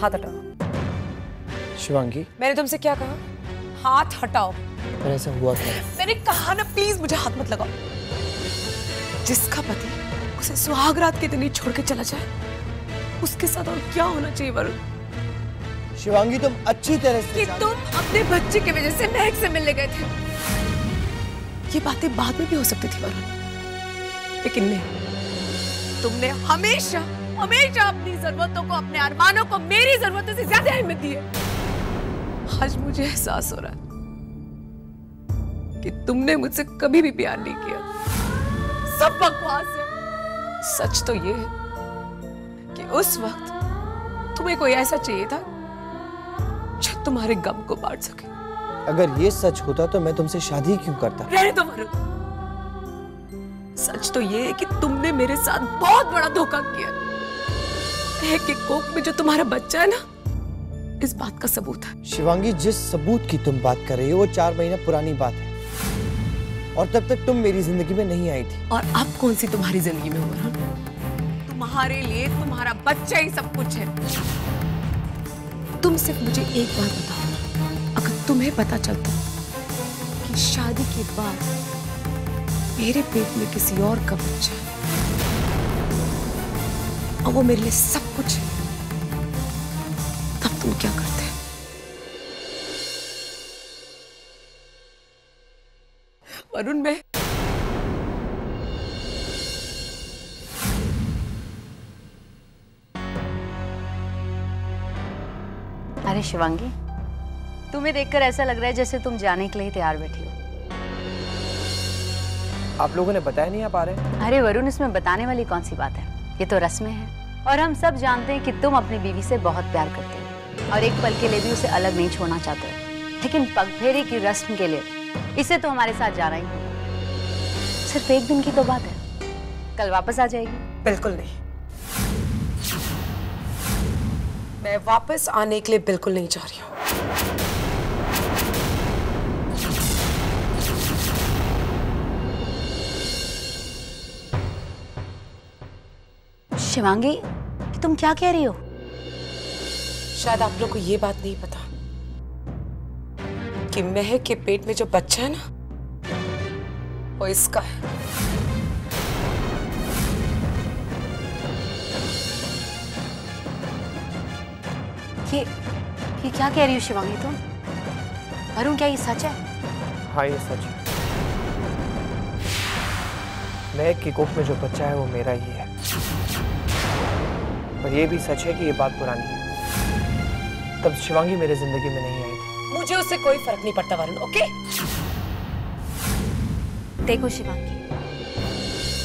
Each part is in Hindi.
हाथ हटाओ। शिवांगी, मैंने तुमसे क्या कहा? हाथ हटाओ। पर ऐसा हुआ क्या? मैंने कहा ना, प्लीज मुझे हाथ मत लगाओ। जिसका पति उसे सुहागरात के दिन ही छोड़ के चला जाए, उसके साथ और क्या होना चाहिए वरुण? शिवांगी, तुम अच्छी तरह से कि तुम अपने बच्चे की वजह से महक से मिलने गए थे। ये बातें बाद में भी हो सकती थी वरुण, लेकिन नहीं, तुमने हमेशा हमेशा अपनी जरूरतों को, अपने अरमानों को मेरी जरूरतों से ज्यादा अहमियत दी है। आज मुझे एहसास हो रहा है कि तुमने मुझसे कभी भी प्यार नहीं किया। सब बकवास है। सच तो ये है कि उस वक्त तुम्हें कोई ऐसा चाहिए था जो तुम्हारे गम को बांट सके। अगर ये सच होता तो मैं तुमसे शादी क्यों करता? रहने दो वरुण। सच तो ये है कि तुमने मेरे साथ बहुत बड़ा धोखा किया है कि कोख में जो तुम्हारा बच्चा है ना, इस बात का सबूत है। शिवांगी, जिस सबूत की तुम बात कर रही हो वो 4 महीना पुरानी बात है, और तब तक तुम मेरी जिंदगी में नहीं आई थी। और अब कौन सी तुम्हारी जिंदगी में हो? तुम्हारे लिए तुम्हारा बच्चा ही सब कुछ है। तुम सिर्फ मुझे एक बात बताओ, अगर तुम्हें पता चलता कि शादी के बाद मेरे पेट में किसी और का बच्चा है और वो मेरे लिए सब कुछ है, तब तुम क्या करते? वरुण, मैं अरे शिवांगी, तुम्हें देखकर ऐसा लग रहा है जैसे तुम जाने के लिए तैयार बैठी हो। आप लोगों ने बताया नहीं आप आ रहे हैं? अरे वरुण, इसमें बताने वाली कौन सी बात है? ये तो रस्में हैं और हम सब जानते हैं कि तुम अपनी बीवी से बहुत प्यार करते हो और एक पल के लिए भी उसे अलग नहीं छोड़ना चाहते हो। लेकिन पगफेरे की रस्म के लिए इसे तो हमारे साथ जाना ही होगा। सिर्फ एक दिन की तो बात है, कल वापस आ जाएगी। बिल्कुल नहीं, मैं वापस आने के लिए बिल्कुल नहीं चाह रही हूँ। शिवांगी, तुम क्या कह रही हो? शायद आप लोग को ये बात नहीं पता कि महक के पेट में जो बच्चा है ना, वो इसका है। ये क्या कह रही हो शिवांगी तुम? वरुण, क्या ये सच है? हाँ, ये सच है। महक की कोख में जो बच्चा है वो मेरा ही है। पर ये भी सच है कि ये बात पुरानी है। तब शिवांगी मेरे जिंदगी में नहीं आई थी। मुझे उससे कोई फर्क नहीं पड़ता वरुण, ओके? देखो शिवांगी,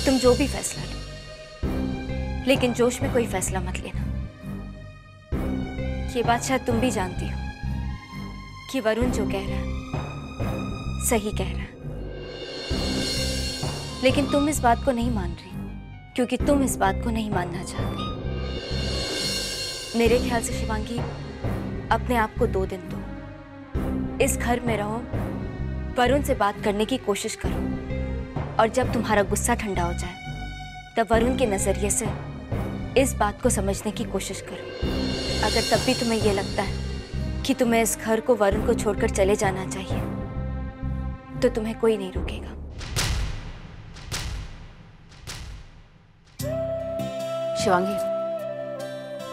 तुम जो भी फैसला लो, लेकिन जोश में कोई फैसला मत लेना। ये बात शायद तुम भी जानती हो कि वरुण जो कह रहा है सही कह रहा है, लेकिन तुम इस बात को नहीं मान रही क्योंकि तुम इस बात को नहीं मानना चाहती। मेरे ख्याल से शिवांगी, अपने आप को 2 दिन दो, इस घर में रहो, वरुण से बात करने की कोशिश करो और जब तुम्हारा गुस्सा ठंडा हो जाए तब वरुण के नजरिए से इस बात को समझने की कोशिश करो। अगर तब भी तुम्हें यह लगता है कि तुम्हें इस घर को वरुण को छोड़कर चले जाना चाहिए तो तुम्हें कोई नहीं रोकेगा। शिवांगी,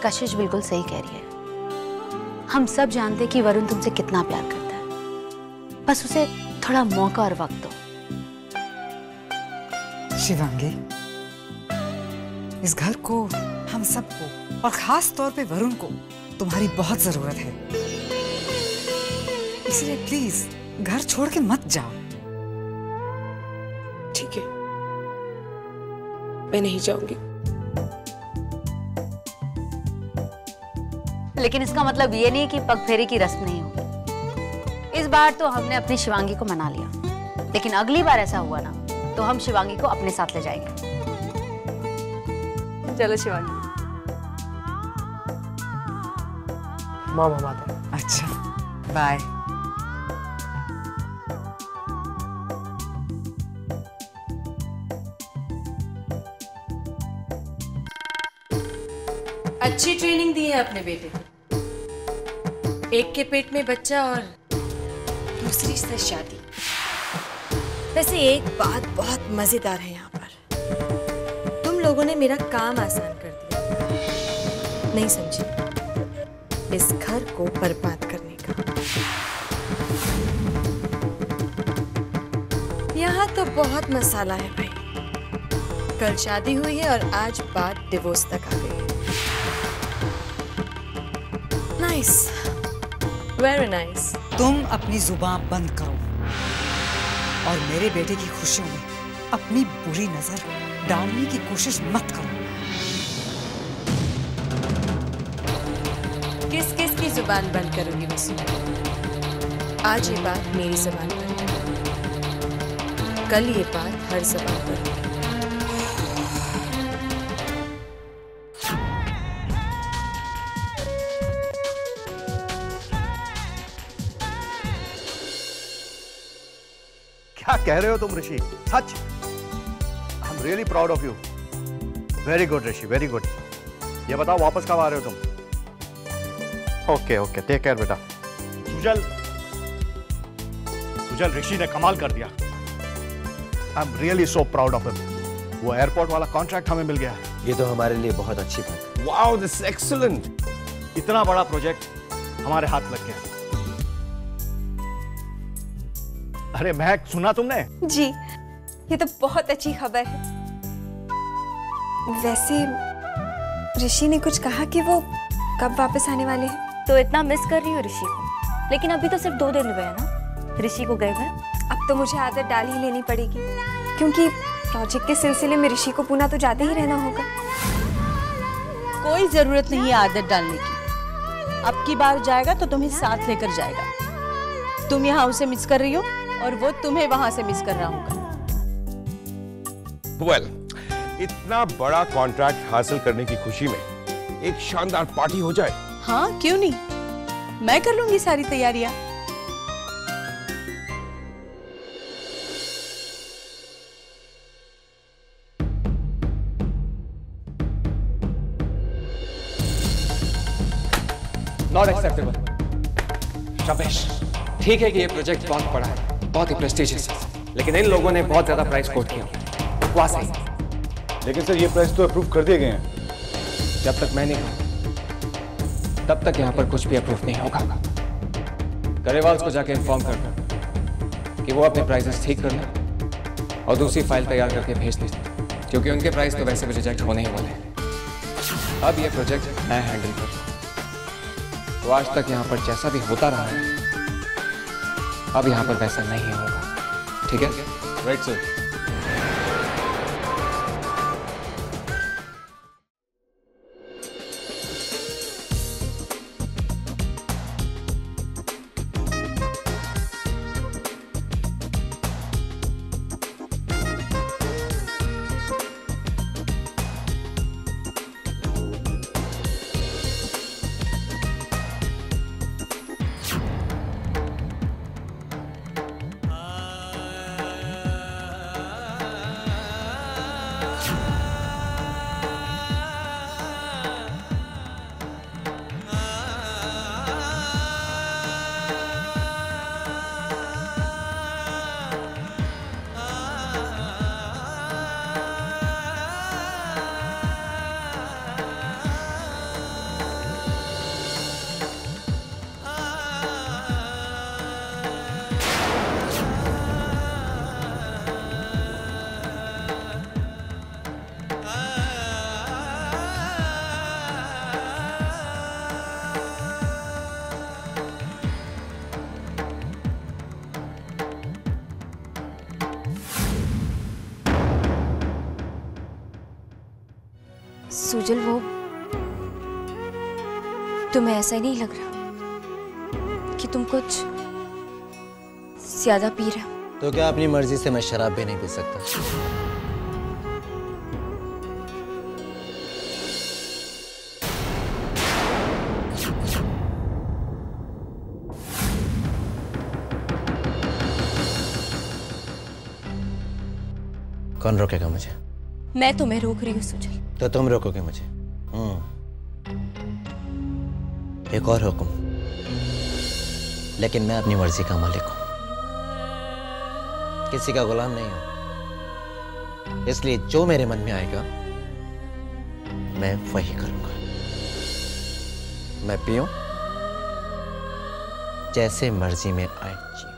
कशिश बिल्कुल सही कह रही है। हम सब जानते कि वरुण तुमसे कितना प्यार करता है, बस उसे थोड़ा मौका और वक्त दो। शिवांगी, इस घर को, हम सबको और खास तौर पे वरुण को तुम्हारी बहुत जरूरत है, इसलिए प्लीज घर छोड़ के मत जाओ। ठीक है, मैं नहीं जाऊंगी। लेकिन इसका मतलब ये नहीं कि पगफेरे की रस्म नहीं होगी। इस बार तो हमने अपनी शिवांगी को मना लिया, लेकिन अगली बार ऐसा हुआ ना तो हम शिवांगी को अपने साथ ले जाएंगे। चलो शिवांगी। माम, हम आते हैं। अच्छा, बाय। अच्छी ट्रेनिंग दी है अपने बेटे को। एक के पेट में बच्चा और दूसरी से शादी। वैसे एक बात बहुत मजेदार है यहाँ पर, तुम लोगों ने मेरा काम आसान कर दिया। नहीं समझी इस घर को बर्बाद करने का। यहाँ तो बहुत मसाला है भाई। कल शादी हुई है और आज बात डिवोर्स तक आ गई है। Nice, very nice. तुम अपनी जुबान बंद करो और मेरे बेटे की खुशियों में अपनी बुरी नजर डालने की कोशिश मत करो। किस किस की जुबान बंद करोगी वसु? आज ये बात मेरी जुबान पर है, कल ये बात हर जुबान पर है। क्या कह रहे हो तुम ऋषि? सच? I am really proud of you. Very good Rishi, very good. ये बताओ वापस कब आ रहे हो तुम? ओके ओके, टेक केयर बेटा। सुजल, सुजल, ऋषि ने कमाल कर दिया। आई am really so proud of him. वो एयरपोर्ट वाला कॉन्ट्रैक्ट हमें मिल गया है। ये तो हमारे लिए बहुत अच्छी बात है। Wow, this is excellent. इतना बड़ा प्रोजेक्ट हमारे हाथ लग गया। अरे महक, सुना तुमने? जी, ये तो बहुत अच्छी खबर है। वैसे ऋषि ने कुछ कहा कि वो कब वापस आने वाले हैं? तो इतना मिस कर रही हो ऋषि को, लेकिन अभी तो सिर्फ 2 दिन हुए हैं ना ऋषि को गए हुए। अब तो मुझे आदत डाल ही लेनी पड़ेगी, क्योंकि प्रोजेक्ट के सिलसिले में ऋषि को पुणे तो जाते ही रहना होगा। कोई जरूरत नहीं है आदत डालने की। अब की बार जाएगा तो तुम्हें साथ लेकर जाएगा। तुम यहाँ उसे मिस कर रही हो और वो तुम्हें वहां से मिस कर रहा होगा। वेल, इतना बड़ा कॉन्ट्रैक्ट हासिल करने की खुशी में एक शानदार पार्टी हो जाए। हाँ, क्यों नहीं, मैं कर लूंगी सारी तैयारियां। Not acceptable. रमेश, ठीक है कि ये प्रोजेक्ट बहुत बड़ा है, बहुत ही प्रेस्टिजियस है, लेकिन इन लोगों ने बहुत ज्यादा प्राइस कोट किया। बकवास है। लेकिन सर, ये प्राइस तो अप्रूव कर दिए गए हैं। जब तक मैं नहीं कहूं तब तक यहाँ पर कुछ भी अप्रूव नहीं होगा। गरेवाल्स को जाके इन्फॉर्म कर दो कि वो अपने प्राइसेस ठीक कर लें और दूसरी फाइल तैयार करके भेज दें, क्योंकि उनके प्राइस तो वैसे भी रिजेक्ट होने ही वाले हैं। अब ये प्रोजेक्ट मैं हैंडल करूँ। तो आज तक यहाँ पर जैसा भी होता रहा है, अब यहाँ पर वैसा नहीं होगा। ठीक है? Right sir. सुजल, वो तुम्हें ऐसा ही नहीं लग रहा कि तुम कुछ ज्यादा पी रहे हो? तो क्या अपनी मर्जी से मैं शराब भी नहीं पी सकता? कौन रोकेगा मुझे? मैं तुम्हें रोक रही हूँ सुजल। तो तुम रोकोगे मुझे? एक और हुक्म। लेकिन मैं अपनी मर्जी का मालिक हूं, किसी का गुलाम नहीं हूं। इसलिए जो मेरे मन में आएगा मैं वही करूंगा। मैं पीऊं जैसे मर्जी में आए जी।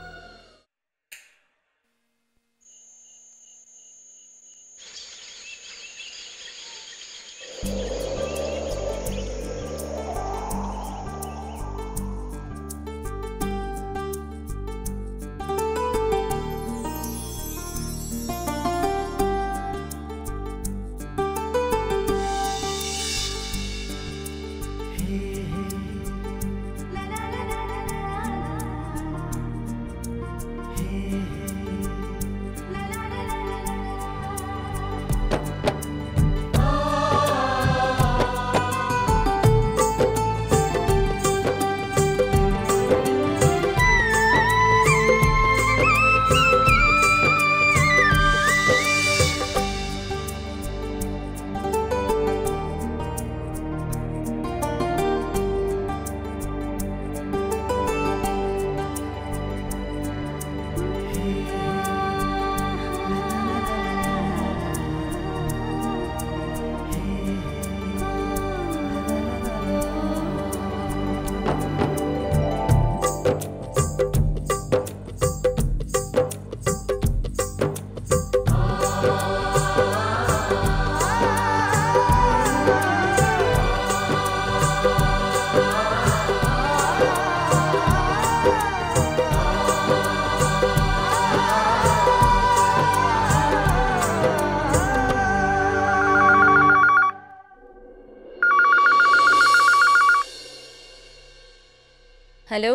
हेलो,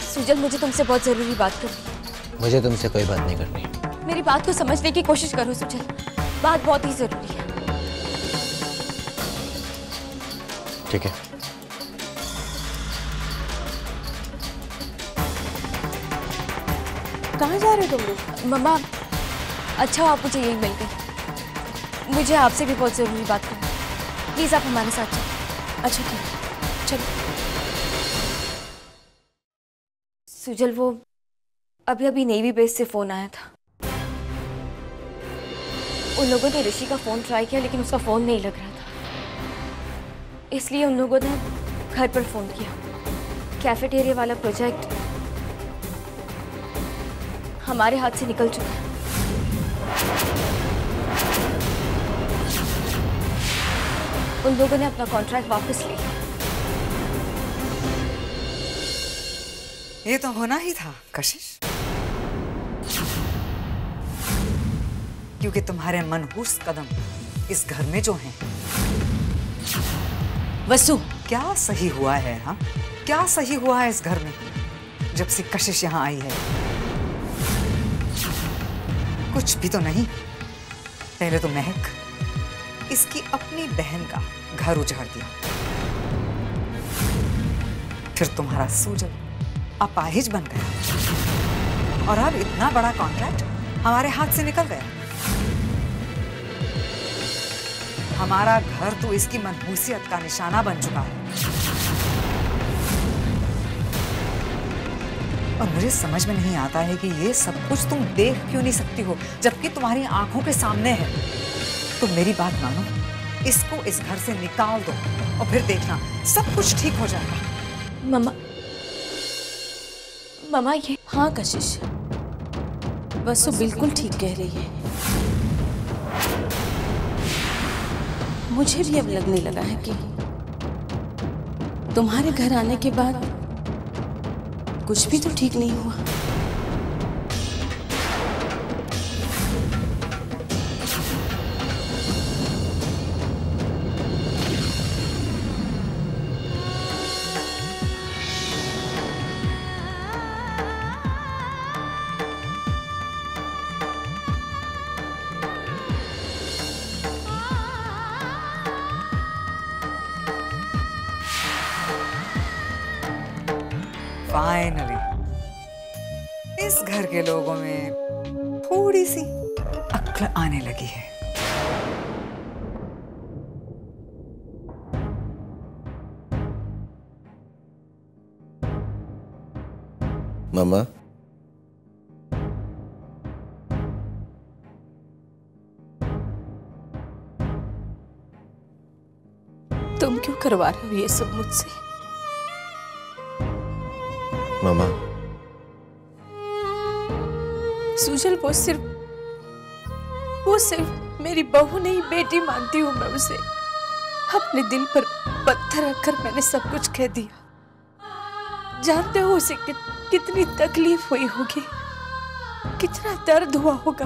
सुजल, मुझे तुमसे बहुत जरूरी बात करनी है। मुझे तुमसे कोई बात नहीं करनी। मेरी बात को समझने की कोशिश करो सुजल, बात बहुत ही जरूरी है। ठीक है। कहाँ जा रहे हो तुम लोग? मम्मा, अच्छा आप मुझे यही मिल गए। मुझे आपसे भी बहुत जरूरी बात करनी है। प्लीज आप हमारे साथ चलो। अच्छा ठीक है, चलो। सुजल, वो अभी अभी नेवी बेस से फोन आया था। उन लोगों ने ऋषि का फोन ट्राई किया लेकिन उसका फोन नहीं लग रहा था, इसलिए उन लोगों ने घर पर फोन किया। कैफेटेरिया वाला प्रोजेक्ट हमारे हाथ से निकल चुका है। उन लोगों ने अपना कॉन्ट्रैक्ट वापस ले लिया। ये तो होना ही था कशिश, क्योंकि तुम्हारे मनहूस कदम इस घर में जो हैं। वसु, क्या सही हुआ है? हाँ, क्या सही हुआ है इस घर में जब से कशिश यहाँ आई है? कुछ भी तो नहीं। पहले तो महक इसकी अपनी बहन का घर उजाड़ दिया, फिर तुम्हारा सुजल अपाहिज बन गया, और अब इतना बड़ा कॉन्ट्रैक्ट हमारे हाथ से निकल गया। हमारा घर तो इसकी मनहूसियत का निशाना बन चुका है। और मुझे समझ में नहीं आता है कि ये सब कुछ तुम देख क्यों नहीं सकती हो, जबकि तुम्हारी आंखों के सामने है। तुम मेरी बात मानो, इसको इस घर से निकाल दो और फिर देखना सब कुछ ठीक हो जाएगा। मम्मा ये। हाँ कशिश, वसु बिल्कुल ठीक कह रही है। मुझे भी अब लगने लगा है कि तुम्हारे घर आने के बाद कुछ भी तो ठीक नहीं हुआ। फाइनली इस घर के लोगों में थोड़ी सी अक्ल आने लगी है। मामा, तुम क्यों करवा रहे हो ये सब मुझसे? मामा, सुजल वो सिर्फ मेरी बहू नहीं, बेटी मानती हूँ मैं उसे। अपने दिल पर पत्थर रखकर मैंने सब कुछ कह दिया। जानते हो उसे कितनी तकलीफ हुई होगी, कितना दर्द हुआ होगा।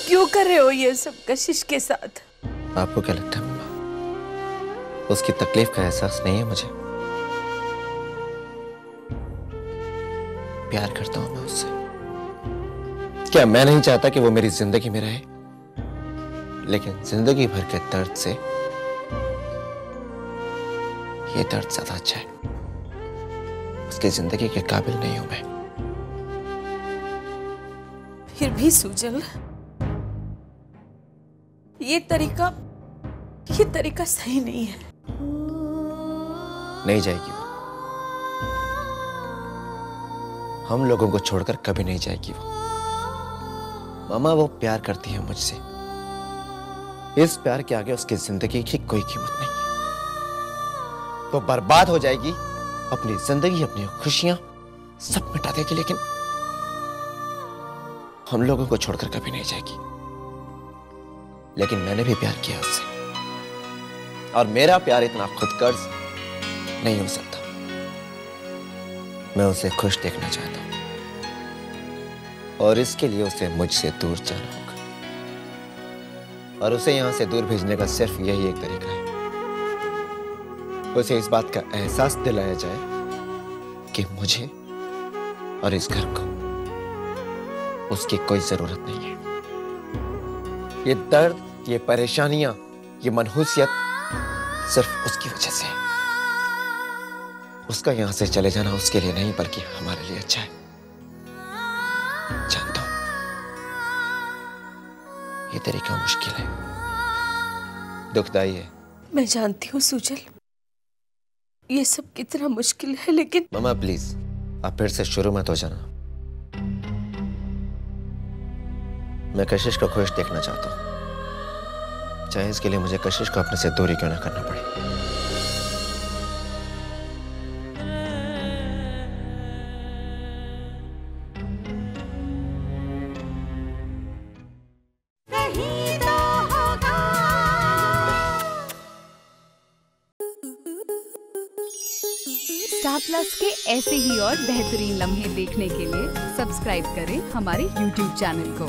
क्यों कर रहे हो ये सब कशिश के साथ? आपको क्या लगता है मामा, उसकी तकलीफ का एहसास नहीं है मुझे? प्यार करता हूं मैं उससे। क्या मैं नहीं चाहता कि वो मेरी जिंदगी में रहे? लेकिन जिंदगी भर के दर्द से ये दर्द ज्यादा अच्छा है। उसकी जिंदगी के काबिल नहीं हूं मैं। फिर भी सुजल, ये तरीका सही नहीं है। नहीं जाएगी वो, हम लोगों को छोड़कर कभी नहीं जाएगी वो। मामा, वो प्यार करती है मुझसे। इस प्यार के आगे उसकी जिंदगी की कोई कीमत नहीं है। तो बर्बाद हो जाएगी, अपनी जिंदगी, अपनी खुशियां सब मिटा देगी, लेकिन हम लोगों को छोड़कर कभी नहीं जाएगी। लेकिन मैंने भी प्यार किया उससे, और मेरा प्यार इतना खुदगर्ज नहीं हो सकता। मैं उसे खुश देखना चाहता हूं, और इसके लिए उसे मुझसे दूर जाना होगा। और उसे यहां से दूर भेजने का सिर्फ यही एक तरीका है, उसे इस बात का एहसास दिलाया जाए कि मुझे और इस घर को उसकी कोई जरूरत नहीं है। ये दर्द, ये परेशानियां, ये मनहूसियत सिर्फ उसकी वजह से है। उसका यहां से चले जाना उसके लिए नहीं, बल्कि हमारे लिए अच्छा है। जानता हूं ये तरीका मुश्किल है, दुखदाई है। मैं जानती हूँ सुजल, ये सब कितना मुश्किल है, लेकिन मामा प्लीज, आप फिर से शुरू मत हो जाना। मैं कशिश को खुश देखना चाहता हूं, चाहे इसके लिए मुझे कशिश को अपने से दूरी क्यों ना करना पड़े। स्टार प्लस के ऐसे ही और बेहतरीन लम्हे देखने के लिए सब्सक्राइब करें हमारे YouTube चैनल को।